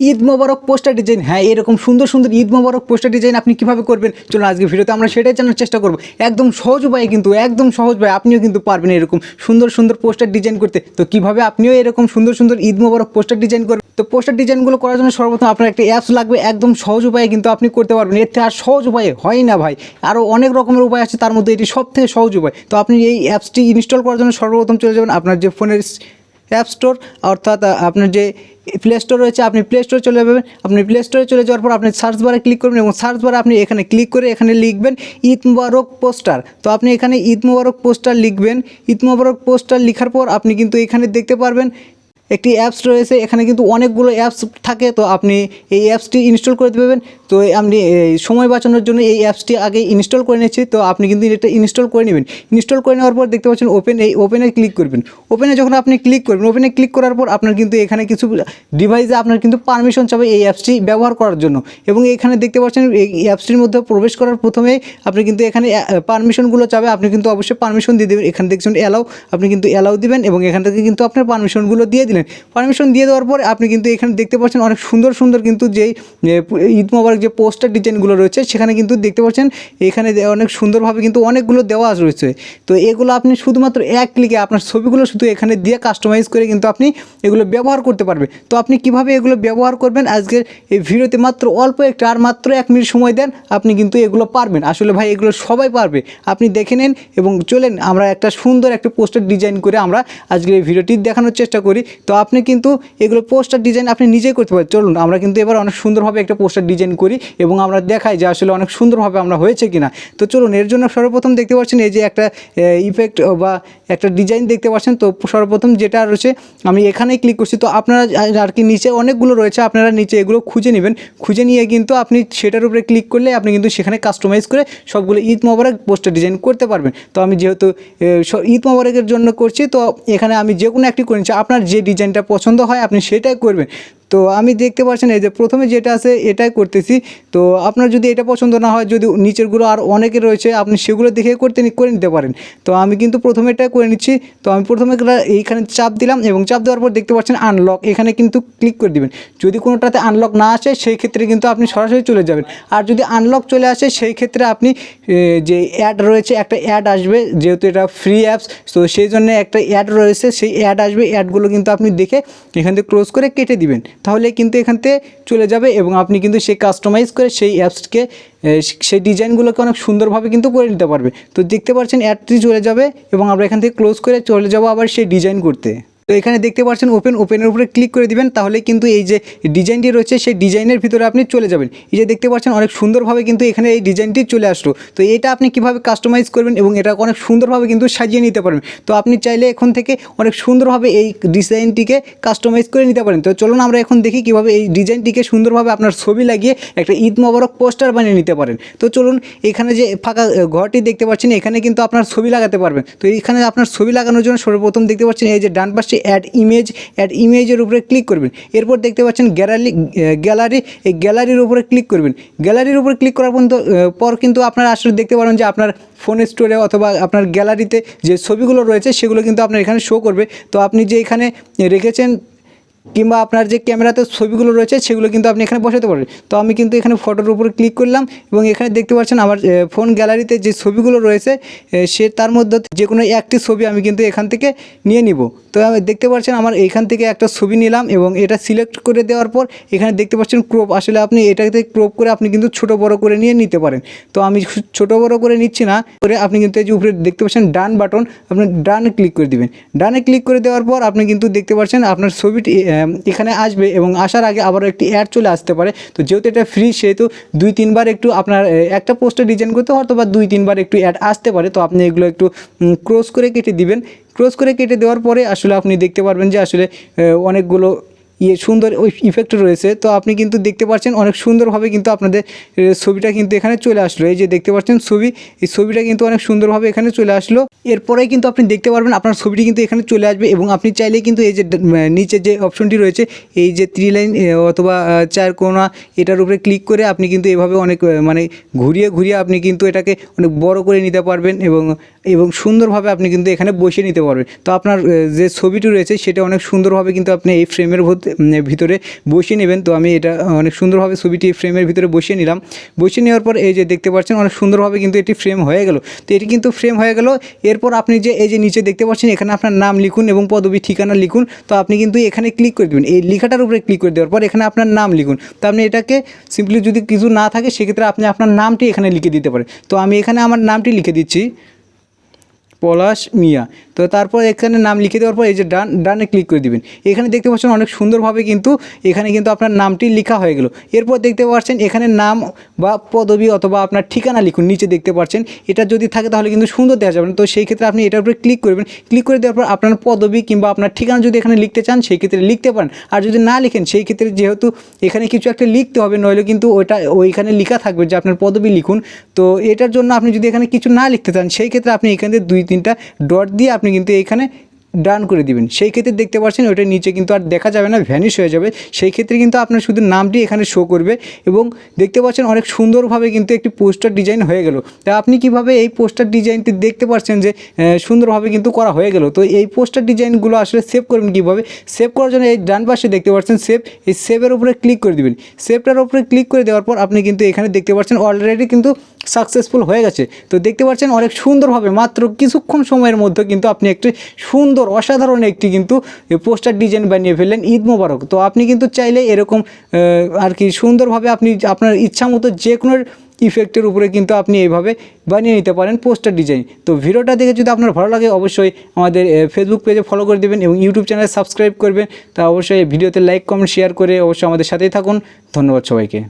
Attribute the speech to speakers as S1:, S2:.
S1: ঈদ মোবারক poster design. হ্যাঁ, এরকম সুন্দর সুন্দর ঈদ মোবারক পোস্টার ডিজাইন আপনি কীভাবে করবেন চলুন আজকে ভিডিওতে আমরা সেটাই জানার চেষ্টা করব। একদম সহজ উপায়ে, কিন্তু একদম সহজ উপায়ে আপনিও কিন্তু পারবেন এরকম সুন্দর সুন্দর পোস্টার ডিজাইন করতে। তো কীভাবে আপনিও এরকম সুন্দর সুন্দর ঈদ মোবারক পোস্টার ডিজাইন করবেন, তো পোস্টার ডিজাইনগুলো করার জন্য সর্বপ্রথম আপনার একটা অ্যাপস লাগবে। একদম সহজ উপায়ে কিন্তু আপনি করতে পারবেন, এর থেকে আর সহজ উপায়ে হয় না ভাই। আরও অনেক রকমের উপায় আছে, তার মধ্যে এটি সবথেকে সহজ উপায়। তো আপনি এই অ্যাপসটি ইনস্টল করার জন্য সর্বপ্রথম চলে যাবেন আপনার যে ফোনের অ্যাপ স্টোর, অর্থাৎ আপনার যে প্লে স্টোর রয়েছে, আপনি প্লে স্টোরে চলে যাবেন। আপনি প্লে স্টোরে চলে যাওয়ার পর আপনি সার্চ বারে ক্লিক করবেন এবং সার্চ বারে আপনি এখানে ক্লিক করে এখানে লিখবেন ঈদ মোবারক পোস্টার। তো আপনি এখানে ঈদ মোবারক পোস্টার লিখবেন। ঈদ মোবারক পোস্টার লেখার পর আপনি কিন্তু এখানে দেখতে পারবেন একটি অ্যাপস রয়েছে, এখানে কিন্তু অনেকগুলো অ্যাপস থাকে। তো আপনি এই অ্যাপসটি ইনস্টল করে দেবেন। তো আপনি সময় বাঁচানোর জন্য এই অ্যাপসটি আগে ইনস্টল করে নিচ্ছি। তো আপনি কিন্তু এটা ইনস্টল করে নেবেন। ইনস্টল করে নেওয়ার পর দেখতে পাচ্ছেন ওপেন, এই ওপেনে ক্লিক করবেন। ওপেনে যখন আপনি ক্লিক করবেন, ওপেনে ক্লিক করার পর আপনার কিন্তু এখানে কিছু ডিভাইসে আপনার কিন্তু পারমিশন চাবে এই অ্যাপসটি ব্যবহার করার জন্য। এবং এখানে দেখতে পাচ্ছেন এই অ্যাপসটির মধ্যে প্রবেশ করার প্রথমেই আপনি কিন্তু এখানে পারমিশনগুলো চাবে, আপনি কিন্তু অবশ্যই পারমিশন দিয়ে দেবেন। এখানে দেখছেন অ্যালাউ, আপনি কিন্তু অ্যালাউ দিবেন এবং এখান থেকে কিন্তু আপনার পারমিশনগুলো দিয়ে দিলেন। পারমিশন দিয়ে দেওয়ার পরে আপনি কিন্তু এখানে দেখতে পাচ্ছেন অনেক সুন্দর সুন্দর কিন্তু যেই ঈদ মোবারক যে পোস্টার ডিজাইনগুলো রয়েছে সেখানে কিন্তু দেখতে পাচ্ছেন এখানে অনেক সুন্দরভাবে কিন্তু অনেকগুলো দেওয়া রয়েছে। তো এগুলো আপনি শুধুমাত্র এক ক্লিকে আপনার ছবিগুলো শুধু এখানে দিয়ে কাস্টমাইজ করে কিন্তু আপনি এগুলো ব্যবহার করতে পারবেন। তো আপনি কিভাবে এগুলো ব্যবহার করবেন আজকের এই ভিডিওতে মাত্র অল্প একটা আর মাত্র 1 মিনিট সময় দেন, আপনি কিন্তু এগুলো পারবেন। আসলে ভাই এগুলো সবাই পারবে, আপনি দেখে নেন এবং চলেন আমরা একটা সুন্দর একটা পোস্টার ডিজাইন করে আমরা আজকের এই ভিডিওটি দেখানোর চেষ্টা করি। তো আপনি কিন্তু এগুলো পোস্টার ডিজাইন আপনি নিজেই করতে পারেন। চলুন আমরা কিন্তু এবার অনেক সুন্দরভাবে একটা পোস্টার ডিজাইন করি এবং আমরা দেখাই যে আসলে অনেক সুন্দরভাবে আমরা হয়েছে কিনা। তো চলুন, এর জন্য সর্বপ্রথম দেখতে পাচ্ছেন এই যে একটা ইফেক্ট বা একটা ডিজাইন দেখতে পাচ্ছেন। তো সর্বপ্রথম যেটা রয়েছে আমি এখানেই ক্লিক করছি। তো আপনারা আর কি নিচে অনেকগুলো রয়েছে, আপনারা নিচে এগুলো খুঁজে নেবেন। খুঁজে নিয়ে কিন্তু আপনি সেটার উপরে ক্লিক করলে আপনি কিন্তু সেখানে কাস্টমাইজ করে সবগুলো ঈদ মোবারক পোস্টার ডিজাইন করতে পারবেন। তো আমি যেহেতু ঈদ মোবারকের জন্য করছি, তো এখানে আমি যে কোনো একটি করে নিচ্ছি। আপনার যে ডিজাইনটা পছন্দ হয় আপনি সেটাই করবেন। তো আমি দেখতে পাচ্ছেন এই যে প্রথমে যেটা আছে এটাই করতেছি। তো আপনার যদি এটা পছন্দ না হয়, যদি নিচেরগুলো আর অনেকে রয়েছে আপনি সেগুলো দেখে করে নিতে পারেন। তো আমি কিন্তু প্রথমে এটা করে নিচ্ছি। তো আমি প্রথমে এইখানে চাপ দিলাম এবং চাপ দেওয়ার পর দেখতে পাচ্ছেন আনলক, এখানে কিন্তু ক্লিক করে দিবেন। যদি কোনোটাতে আনলক না আসে সেই ক্ষেত্রে কিন্তু আপনি সরাসরি চলে যাবেন। আর যদি আনলক চলে আসে সেই ক্ষেত্রে আপনি যে অ্যাড রয়েছে একটা অ্যাড আসবে, যেহেতু এটা ফ্রি অ্যাপস তো সেই জন্য একটা অ্যাড রয়েছে, সেই অ্যাড আসবে। অ্যাডগুলো কিন্তু আপনি দেখে এখান থেকে ক্লোজ করে কেটে দিবেন, তাহলে কিন্তু এখান থেকে চলে যাবে এবং আপনি কিন্তু সেই কাস্টমাইজ করে সেই অ্যাপসকে সেই ডিজাইনগুলোকে অনেক সুন্দরভাবে কিন্তু করে নিতে পারবে। তো দেখতে পাচ্ছেন অ্যাডটি চলে যাবে এবং আমরা এখান থেকে ক্লোজ করে চলে যাব আবার সেই ডিজাইন করতে। তো এখানে দেখতে পাচ্ছেন ওপেনের উপরে ক্লিক করে দিবেন, তাহলে কিন্তু এই যে ডিজাইনটি রয়েছে সেই ডিজাইনের ভিতরে আপনি চলে যাবেন। এই যে দেখতে পাচ্ছেন অনেক সুন্দরভাবে কিন্তু এখানে এই ডিজাইনটি চলে আসলো। তো এটা আপনি কিভাবে কাস্টমাইজ করবেন এবং এটা অনেক সুন্দরভাবে কিন্তু সাজিয়ে নিতে পারবেন। তো আপনি চাইলে এখন থেকে অনেক সুন্দরভাবে এই ডিজাইনটিকে কাস্টমাইজ করে নিতে পারেন। তো চলুন আমরা এখন দেখি কিভাবে এই ডিজাইনটিকে সুন্দরভাবে আপনার ছবি লাগিয়ে একটা ঈদ মোবারক পোস্টার বানিয়ে নিতে পারেন। তো চলুন, এখানে যে ফাঁকা ঘরটি দেখতে পাচ্ছেন এখানে কিন্তু আপনার ছবি লাগাতে পারবেন। তো এইখানে আপনার ছবি লাগানোর জন্য সর্বপ্রথম দেখতে পাচ্ছেন এই যে ডান পাশে অ্যাড ইমেজের উপরে ক্লিক করবেন। এরপর দেখতে পাচ্ছেন গ্যালারি, এই গ্যালারির উপরে ক্লিক করবেন। গ্যালারির উপরে ক্লিক করার পর কিন্তু আপনারা আসলে দেখতে পারেন যে আপনার ফোন স্টোরে অথবা আপনার গ্যালারিতে যে ছবিগুলো রয়েছে সেগুলো কিন্তু আপনার এখানে শো করবে। তো আপনি যে এখানে রেখেছেন কিংবা আপনার যে ক্যামেরাতে ছবিগুলো রয়েছে সেগুলো কিন্তু আপনি এখানে বসাতে পারবেন। তো আমি কিন্তু এখানে ফটোর উপরে ক্লিক করলাম এবং এখানে দেখতে পাচ্ছেন আমার ফোন গ্যালারিতে যে ছবিগুলো রয়েছে তার মধ্যে যে কোনো একটি ছবি আমি কিন্তু এখান থেকে নিয়ে নিব। তো আমি দেখতে পাচ্ছেন আমার এইখান থেকে একটা ছবি নিলাম এবং এটা সিলেক্ট করে দেওয়ার পর এখানে দেখতে পাচ্ছেন ক্রপ, আসলে আপনি এটাতে ক্রপ করে আপনি কিন্তু ছোট বড় করে নিয়ে নিতে পারেন। তো আমি ছোট বড় করে নিচ্ছি না, করে আপনি কিন্তু এই যে উপরে দেখতে পাচ্ছেন ডান বাটন, আপনি ডানে ক্লিক করে দিবেন। ডানে ক্লিক করে দেওয়ার পর আপনি কিন্তু দেখতে পাচ্ছেন আপনার ছবিটি এখানে আসবে এবং আসার আগে আবারও একটি অ্যাড চলে আসতে পারে। তো যেহেতু এটা ফ্রি সেহেতু 2-3 বার একটু আপনার একটা পোস্টার ডিজাইন করতে হয়তো বা 2-3 বার একটু অ্যাড আসতে পারে। তো আপনি এগুলো একটু ক্রস করে কেটে দিবেন। ক্রস করে কেটে দেওয়ার পরে আসলে আপনি দেখতে পারবেন যে আসলে অনেকগুলো সুন্দর ওই ইফেক্ট রয়েছে। তো আপনি কিন্তু দেখতে পাচ্ছেন অনেক সুন্দরভাবে কিন্তু আপনাদের ছবিটা কিন্তু এখানে চলে আসলো। এই যে দেখতে পাচ্ছেন ছবি, এই ছবিটা কিন্তু অনেক সুন্দরভাবে এখানে চলে আসলো। এরপরেই কিন্তু আপনি দেখতে পারবেন আপনার ছবিটি কিন্তু এখানে চলে আসবে এবং আপনি চাইলে কিন্তু এই যে নিচে যে অপশনটি রয়েছে এই যে 3 লাইন অথবা 4 কোণা এটার উপরে ক্লিক করে আপনি কিন্তু এভাবে অনেক মানে ঘুরিয়ে ঘুরিয়ে আপনি কিন্তু এটাকে অনেক বড় করে নিতে পারবেন এবং সুন্দরভাবে আপনি কিন্তু এখানে বসিয়ে নিতে পারবেন। তো আপনার যে ছবিটি রয়েছে সেটা অনেক সুন্দরভাবে কিন্তু আপনি এই ফ্রেমের ভিতরে বসিয়ে নেবেন। তো আমি এটা অনেক সুন্দরভাবে ছবিটি ফ্রেমের ভিতরে বসিয়ে নিলাম। বসিয়ে নেওয়ার পর এই যে দেখতে পাচ্ছেন অনেক সুন্দরভাবে কিন্তু এটি ফ্রেম হয়ে গেল। তো এটি কিন্তু ফ্রেম হয়ে গেল। এরপর আপনি যে এই যে নিচে দেখতে পাচ্ছেন এখানে আপনার নাম লিখুন এবং পদবী ঠিকানা লিখুন। তো আপনি কিন্তু এখানে ক্লিক করে দেবেন, এই লেখাটার উপরে ক্লিক করে দেওয়ার পর এখানে আপনার নাম লিখুন। তো আপনি এটাকে সিম্পলি যদি কিছু না থাকে সেক্ষেত্রে আপনি আপনার নামটি এখানে লিখে দিতে পারেন। তো আমি এখানে আমার নামটি লিখে দিচ্ছি, পলাশ মিয়া। তো তারপর এখানে নাম লিখে দেওয়ার পর এই যে ডানে ক্লিক করে দিবেন। এখানে দেখতে পাচ্ছেন অনেক সুন্দরভাবে কিন্তু এখানে কিন্তু আপনার নামটি লেখা হয়ে গেল। এরপর দেখতে পাচ্ছেন এখানে নাম বা পদবী অথবা আপনার ঠিকানা লিখুন, নিচে দেখতে পাচ্ছেন এটা যদি থাকে তাহলে কিন্তু সুন্দর দেখা যাবে না। তো সেই ক্ষেত্রে আপনি এটার উপরে ক্লিক করবেন। ক্লিক করে দেওয়ার পর আপনার পদবী কিংবা আপনার ঠিকানা যদি এখানে লিখতে চান সেই ক্ষেত্রে লিখতে পারেন। আর যদি না লিখেন সেই ক্ষেত্রে যেহেতু এখানে কিছু একটা লিখতে হবে, নইলে কিন্তু ওইখানে লেখা থাকবে যে আপনার পদবী লিখুন। তো এটার জন্য আপনি যদি এখানে কিছু না লিখতে চান সেই ক্ষেত্রে আপনি এখান থেকে 2-3টা ডট দিয়ে আপনি কিন্তু এখানে ডান করে দিবেন। সেই ক্ষেত্রে দেখতে পাচ্ছেন ওইটার নিচে কিন্তু আর দেখা যাবে না, ভ্যানিশ হয়ে যাবে। সেই ক্ষেত্রে কিন্তু আপনার শুধু নামটি এখানে শো করবে এবং দেখতে পাচ্ছেন অনেক সুন্দরভাবে কিন্তু একটি পোস্টার ডিজাইন হয়ে গেল। তা আপনি কিভাবে এই পোস্টার ডিজাইনটি দেখতে পাচ্ছেন যে সুন্দরভাবে কিন্তু করা হয়ে গেল। তো এই পোস্টার ডিজাইনগুলো আসলে সেভ করবেন কীভাবে? সেভ করার জন্য এই ডান পাশে দেখতে পাচ্ছেন সেভ, এই সেভের উপরে ক্লিক করে দেবেন। সেভটার উপরে ক্লিক করে দেওয়ার পর আপনি কিন্তু এখানে দেখতে পাচ্ছেন অলরেডি কিন্তু সাকসেসফুল হয়ে গেছে। তো দেখতে পাচ্ছেন অনেক সুন্দরভাবে মাত্র কিছুক্ষণ সময়ের মধ্যে কিন্তু আপনি একটি সুন্দর অসাধারণ একটি কিন্তু পোস্টার ডিজাইন বানিয়ে ফেললেন। ঈদ মোবারক। তো আপনি কিন্তু চাইলে এরকম আর কি সুন্দরভাবে আপনি আপনার ইচ্ছা মতো যে কোনো ইফেক্টের উপরে কিন্তু আপনি এইভাবে বানিয়ে নিতে পারেন পোস্টার ডিজাইন। তো ভিডিওটা দেখে যদি আপনার ভালো লাগে অবশ্যই আমাদের ফেসবুক পেজে ফলো করে দেবেন এবং ইউটিউব চ্যানেলে সাবস্ক্রাইব করবেন। তা অবশ্যই ভিডিওতে লাইক কমেন্ট শেয়ার করে অবশ্যই আমাদের সাথেই থাকুন। ধন্যবাদ সবাইকে।